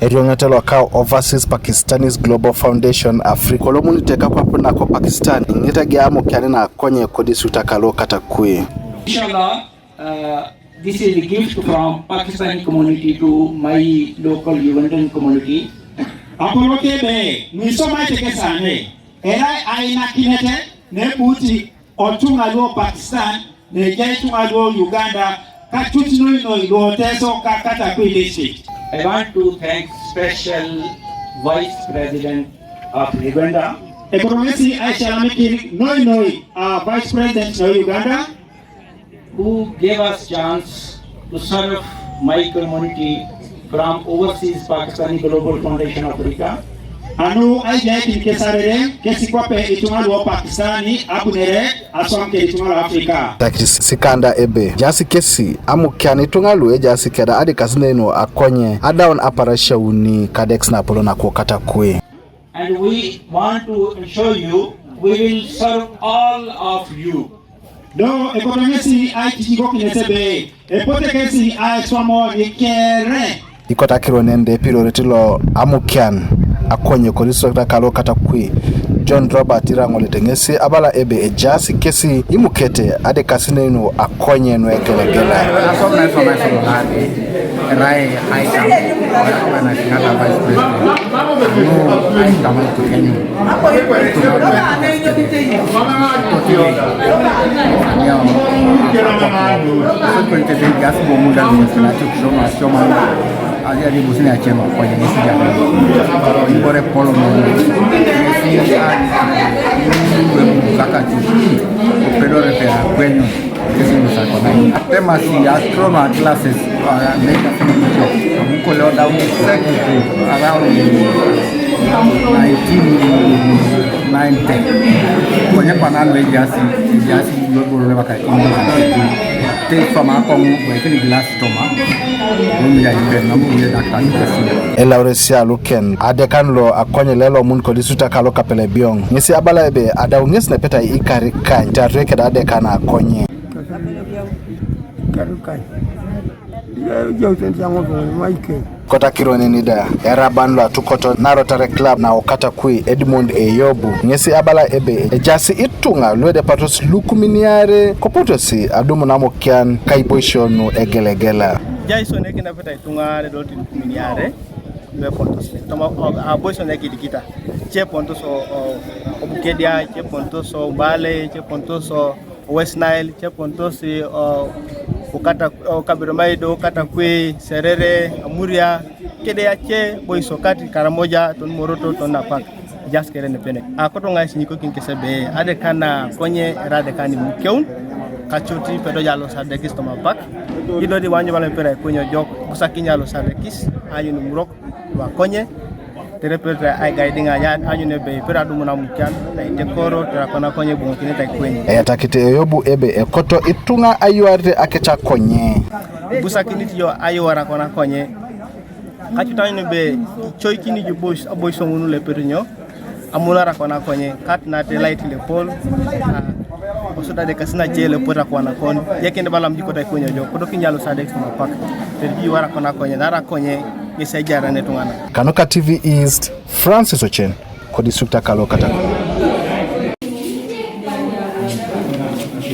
Eriongatelo kao Overseas Pakistanis Global Foundation Africa Alomu teka kwa puna ko Pakistan ngitagi Aimuke na Akonye kodisi utakalo Katakwi. Inshallah, this is a gift from Pakistani community to my local Ugandan community. Akoloke be nisoma tekesane era aina kinete ne buti otunga lo Pakistan ne jaitunga lo Uganda katuti no lo teso ka Katakwi district. I want to thank special Vice President of Uganda. Economisi Aishalamiki Vice President of Uganda, who gave us chance to serve my community from Overseas Pakistani Global Foundation Africa. Anu aijaki kesarere kesikwape itungalu Pakistani abunere aswamke itungalu Afrika. Takis sikanda ebe jasi kesi Aimuke itungalu jasi keda adi kasineno Akonye adaon aparasha uni kadex na polo na Katakwi. And we want to assure you we will serve all of you. Do ekonomisi aikigo kinesebe epotekesi aiswamo ikere ikotakiro nende piloretilo Aimuke Akonye kodisi utakalo Katakwi. John Robert irangole tengesi abala ebe jasi kesi imukete ade kasineno Akonye no ekelegela. Rai Aisha na Singapore Vice President. No, I come to Kenya. Tema si astroma classes make a down around 1990. Kwenye panano jasi global rebaka take from Akonye wekini glass toma ya namu ya Elauresia luken adekanlo Akonye lelo mun kodisi utakalo kapele biong ngesi abala ebe adaungesi na peta ikarika ntareke da adekana Akonye Kotakiro nida erabanlo atukoto narotare club na Katakwi Edmund Eyobu ngesi abala ebe jasi itunga lwede patos lukuminiare kopotosi adumu na Aimuke kaiboishono egelegela Jason ekina peta itunga le doti lukuminiare be pontos toma aboisho ne kidikita che pontos o bukedia che pontos o bale che pontos o West Nile che pontos ukata Kabiromaido Katakwi Serere Amuria kede yache boiso kati karamoja ton moroto ton napak jas kere ne pene akoto ngai sinyiko kinkesebe ade kana Akonye rade kani mukeun kachoti pedo jalo sadekis toma pak ido di wanyo bale pere kunyo jok kusakinya lo sadekis ayu numrok wa Akonye terepere ay guiding aya anyu ne be pera du muna Aimuke na itekoro terakona Akonye bungo kineta kwenye ayatakite Eyobu ebe ekoto itunga ayuarte akecha Akonye busa kiniti yo ayuara kona Akonye kachutanyo be choi kini ju boys ngunu le perinyo amulara kona Akonye kat na te light le pol osoda de kasina jele pora kona kon yekende balam jiko tay kunyo jo kodo kinyalo sadek sama pak terji wara kona Akonye dara Akonye yesajara netungana Kanoka TV East Francis Ochen kodisi utakalo Katakwi.